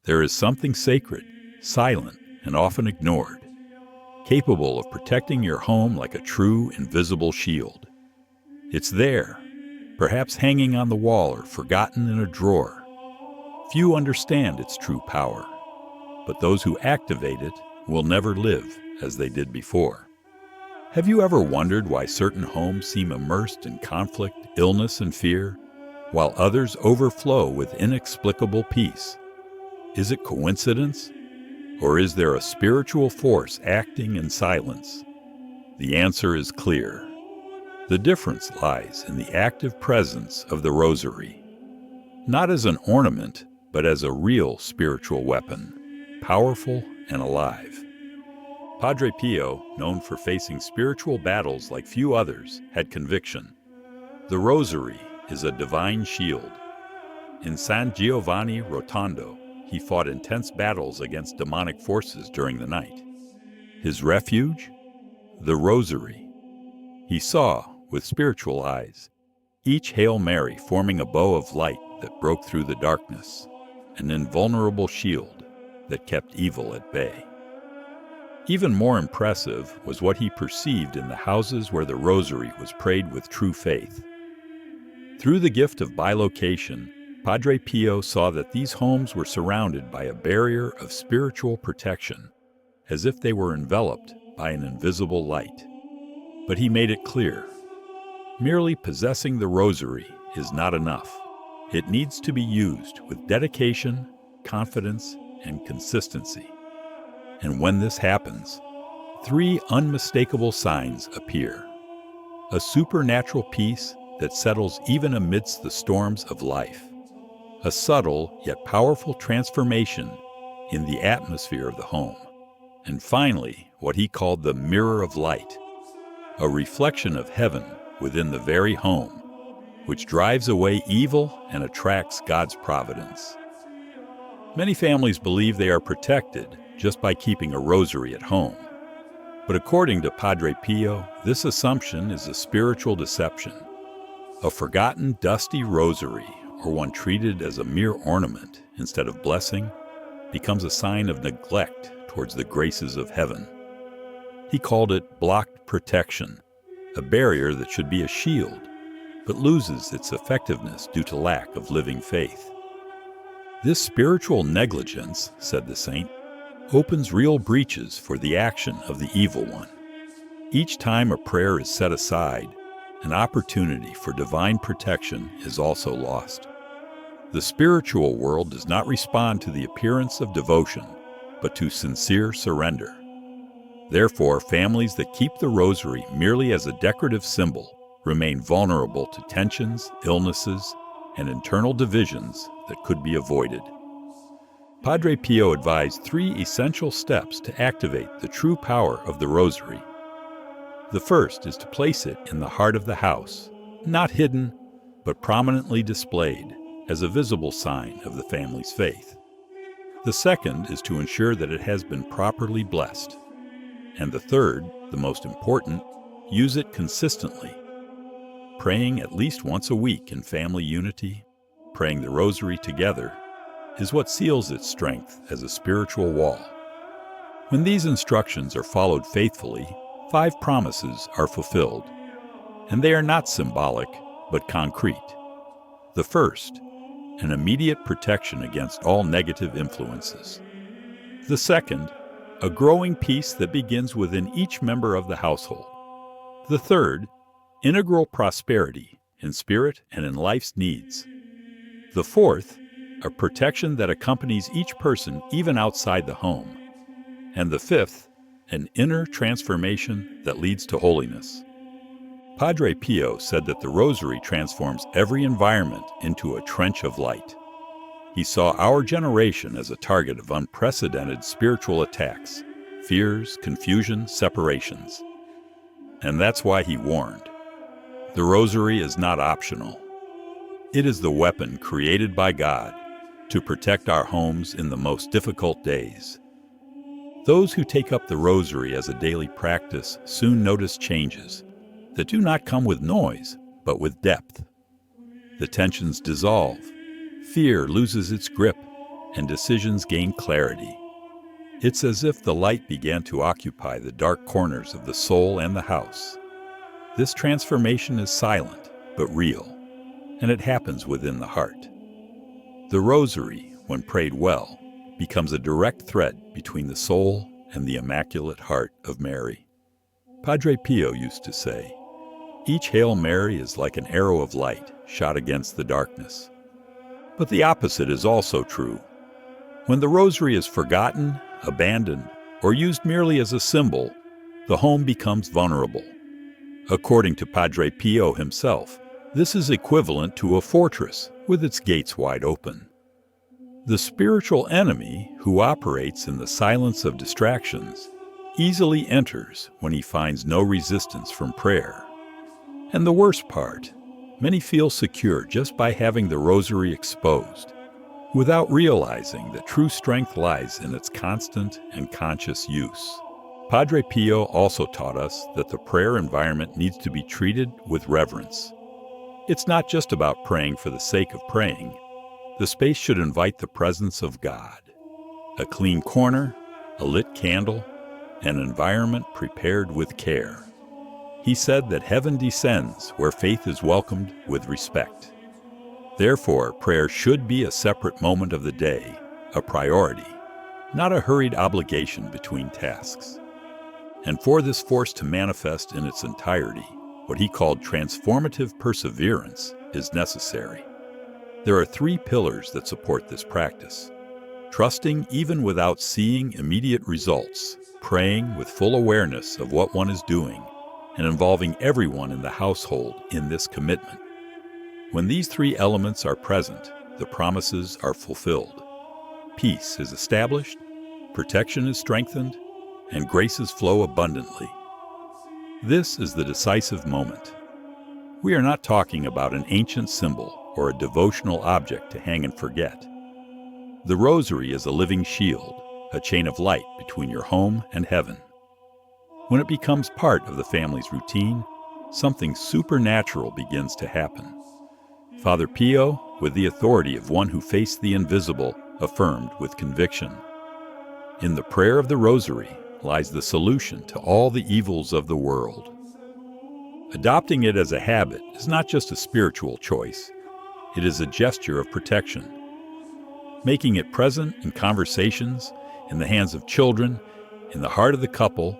There is something sacred, silent, and often ignored, capable of protecting your home like a true, invisible shield. It's there, perhaps hanging on the wall or forgotten in a drawer. Few understand its true power, but those who activate it will never live as they did before. Have you ever wondered why certain homes seem immersed in conflict, illness, and fear, while others overflow with inexplicable peace? Is it coincidence? Or is there a spiritual force acting in silence? The answer is clear. The difference lies in the active presence of the Rosary, not as an ornament, but as a real spiritual weapon, powerful and alive. Padre Pio, known for facing spiritual battles like few others, had conviction. The Rosary is a divine shield. In San Giovanni Rotondo, he fought intense battles against demonic forces during the night. His refuge? The Rosary. He saw, with spiritual eyes, each Hail Mary forming a bow of light that broke through the darkness, an invulnerable shield that kept evil at bay. Even more impressive was what he perceived in the houses where the Rosary was prayed with true faith. Through the gift of bilocation, Padre Pio saw that these homes were surrounded by a barrier of spiritual protection, as if they were enveloped by an invisible light. But he made it clear, merely possessing the Rosary is not enough. It needs to be used with dedication, confidence, and consistency. And when this happens, three unmistakable signs appear. A supernatural peace that settles even amidst the storms of life. A subtle yet powerful transformation in the atmosphere of the home. And finally, what he called the mirror of light, a reflection of heaven within the very home, which drives away evil and attracts God's providence. Many families believe they are protected just by keeping a rosary at home. But according to Padre Pio, this assumption is a spiritual deception. A forgotten, dusty rosary, or one treated as a mere ornament instead of blessing, becomes a sign of neglect towards the graces of heaven. He called it blocked protection, a barrier that should be a shield, but loses its effectiveness due to lack of living faith. This spiritual negligence, said the saint, opens real breaches for the action of the evil one. Each time a prayer is set aside, an opportunity for divine protection is also lost. The spiritual world does not respond to the appearance of devotion, but to sincere surrender. Therefore, families that keep the rosary merely as a decorative symbol remain vulnerable to tensions, illnesses, and internal divisions that could be avoided. Padre Pio advised 3 essential steps to activate the true power of the rosary. The first is to place it in the heart of the house, not hidden, but prominently displayed as a visible sign of the family's faith. The second is to ensure that it has been properly blessed. And the third, the most important, use it consistently. Praying at least once a week in family unity, praying the rosary together, is what seals its strength as a spiritual wall. When these instructions are followed faithfully, 5 promises are fulfilled. And they are not symbolic, but concrete. The first, an immediate protection against all negative influences. The second, a growing peace that begins within each member of the household. The third, integral prosperity in spirit and in life's needs. The fourth, a protection that accompanies each person even outside the home. And the fifth, an inner transformation that leads to holiness. Padre Pio said that the rosary transforms every environment into a trench of light. He saw our generation as a target of unprecedented spiritual attacks, fears, confusion, separations. And that's why he warned, the rosary is not optional. It is the weapon created by God to protect our homes in the most difficult days. Those who take up the rosary as a daily practice soon notice changes that do not come with noise, but with depth. The tensions dissolve, fear loses its grip, and decisions gain clarity. It's as if the light began to occupy the dark corners of the soul and the house. This transformation is silent, but real, and it happens within the heart. The Rosary, when prayed well, becomes a direct thread between the soul and the Immaculate Heart of Mary. Padre Pio used to say, "Each Hail Mary is like an arrow of light shot against the darkness." But the opposite is also true. When the Rosary is forgotten, abandoned, or used merely as a symbol, the home becomes vulnerable. According to Padre Pio himself, this is equivalent to a fortress with its gates wide open. The spiritual enemy, who operates in the silence of distractions, easily enters when he finds no resistance from prayer. And the worst part, many feel secure just by having the Rosary exposed, without realizing that true strength lies in its constant and conscious use. Padre Pio also taught us that the prayer environment needs to be treated with reverence. It's not just about praying for the sake of praying. The space should invite the presence of God. A clean corner, a lit candle, an environment prepared with care. He said that heaven descends where faith is welcomed with respect. Therefore, prayer should be a separate moment of the day, a priority, not a hurried obligation between tasks. And for this force to manifest in its entirety, what he called transformative perseverance is necessary. There are 3 pillars that support this practice: trusting even without seeing immediate results, praying with full awareness of what one is doing, and involving everyone in the household in this commitment. When these 3 elements are present, the promises are fulfilled. Peace is established, protection is strengthened, and graces flow abundantly. This is the decisive moment. We are not talking about an ancient symbol or a devotional object to hang and forget. The Rosary is a living shield, a chain of light between your home and heaven. When it becomes part of the family's routine, something supernatural begins to happen. Father Pio, with the authority of one who faced the invisible, affirmed with conviction, "In the prayer of the Rosary lies the solution to all the evils of the world." Adopting it as a habit is not just a spiritual choice, it is a gesture of protection. Making it present in conversations, in the hands of children, in the heart of the couple,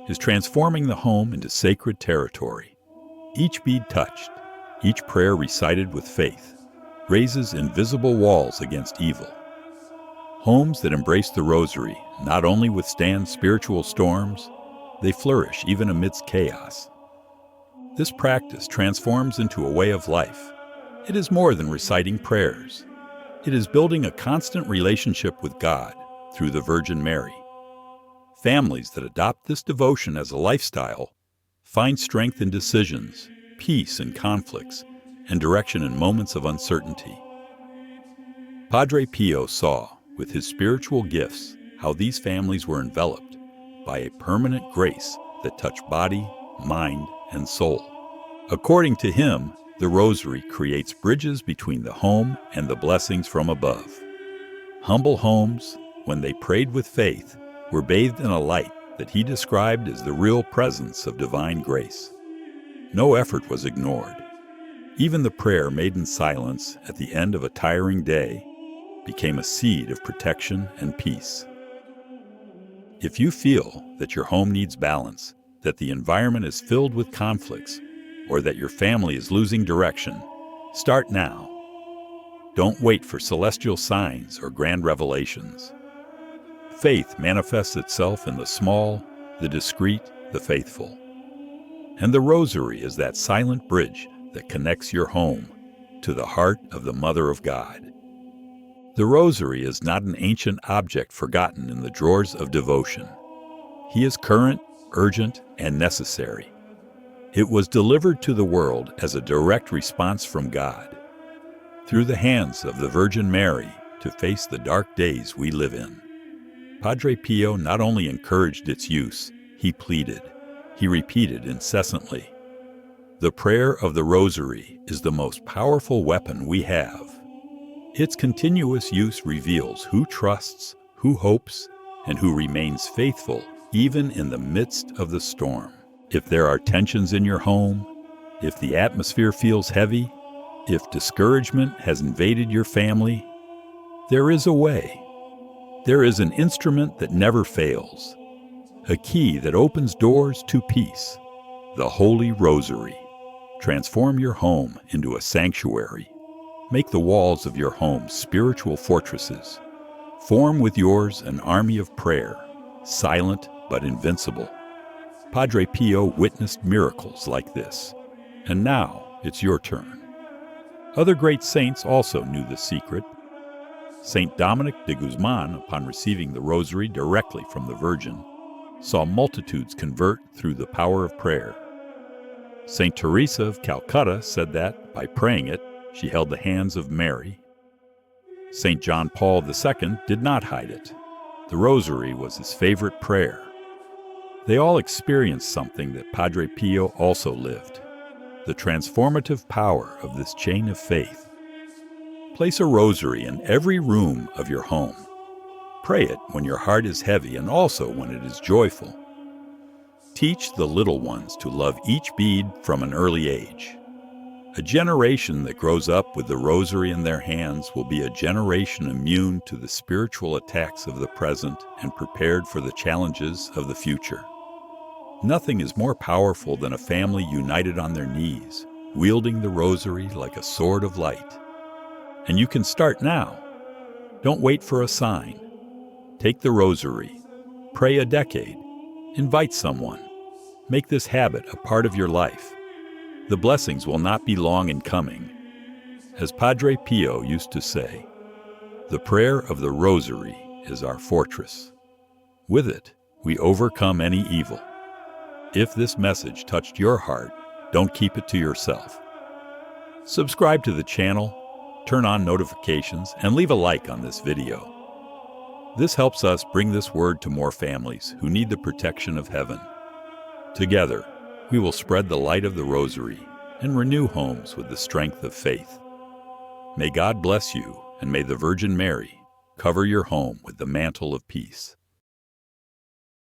is transforming the home into sacred territory. Each bead touched, each prayer recited with faith, raises invisible walls against evil. Homes that embrace the Rosary not only withstand spiritual storms, they flourish even amidst chaos. This practice transforms into a way of life. It is more than reciting prayers. It is building a constant relationship with God through the Virgin Mary. Families that adopt this devotion as a lifestyle find strength in decisions, peace in conflicts, and direction in moments of uncertainty. Padre Pio saw, with his spiritual gifts, how these families were enveloped by a permanent grace that touched body, mind, and soul. According to him, the Rosary creates bridges between the home and the blessings from above. Humble homes, when they prayed with faith, were bathed in a light that he described as the real presence of divine grace. No effort was ignored. Even the prayer made in silence at the end of a tiring day became a seed of protection and peace. If you feel that your home needs balance, that the environment is filled with conflicts, or that your family is losing direction, start now. Don't wait for celestial signs or grand revelations. Faith manifests itself in the small, the discreet, the faithful. And the Rosary is that silent bridge that connects your home to the heart of the Mother of God. The Rosary is not an ancient object forgotten in the drawers of devotion. He is current, urgent, and necessary. It was delivered to the world as a direct response from God, through the hands of the Virgin Mary, to face the dark days we live in. Padre Pio not only encouraged its use, he pleaded, he repeated incessantly, "The prayer of the Rosary is the most powerful weapon we have." Its continuous use reveals who trusts, who hopes, and who remains faithful even in the midst of the storm. If there are tensions in your home, if the atmosphere feels heavy, if discouragement has invaded your family, there is a way. There is an instrument that never fails, a key that opens doors to peace, the Holy Rosary. Transform your home into a sanctuary. Make the walls of your home spiritual fortresses. Form with yours an army of prayer, silent but invincible. Padre Pio witnessed miracles like this, and now it's your turn. Other great saints also knew the secret. Saint Dominic de Guzman, upon receiving the Rosary directly from the Virgin, saw multitudes convert through the power of prayer. Saint Teresa of Calcutta said that, by praying it, she held the hands of Mary. Saint John Paul II did not hide it. The Rosary was his favorite prayer. They all experienced something that Padre Pio also lived, the transformative power of this chain of faith. Place a rosary in every room of your home. Pray it when your heart is heavy and also when it is joyful. Teach the little ones to love each bead from an early age. A generation that grows up with the rosary in their hands will be a generation immune to the spiritual attacks of the present and prepared for the challenges of the future. Nothing is more powerful than a family united on their knees, wielding the rosary like a sword of light. And you can start now. Don't wait for a sign. Take the rosary. Pray a decade. Invite someone. Make this habit a part of your life. The blessings will not be long in coming. As Padre Pio used to say, the prayer of the rosary is our fortress. With it, we overcome any evil. If this message touched your heart, don't keep it to yourself. Subscribe to the channel, turn on notifications, and leave a like on this video. This helps us bring this word to more families who need the protection of heaven. Together, we will spread the light of the Rosary and renew homes with the strength of faith. May God bless you, and may the Virgin Mary cover your home with the mantle of peace.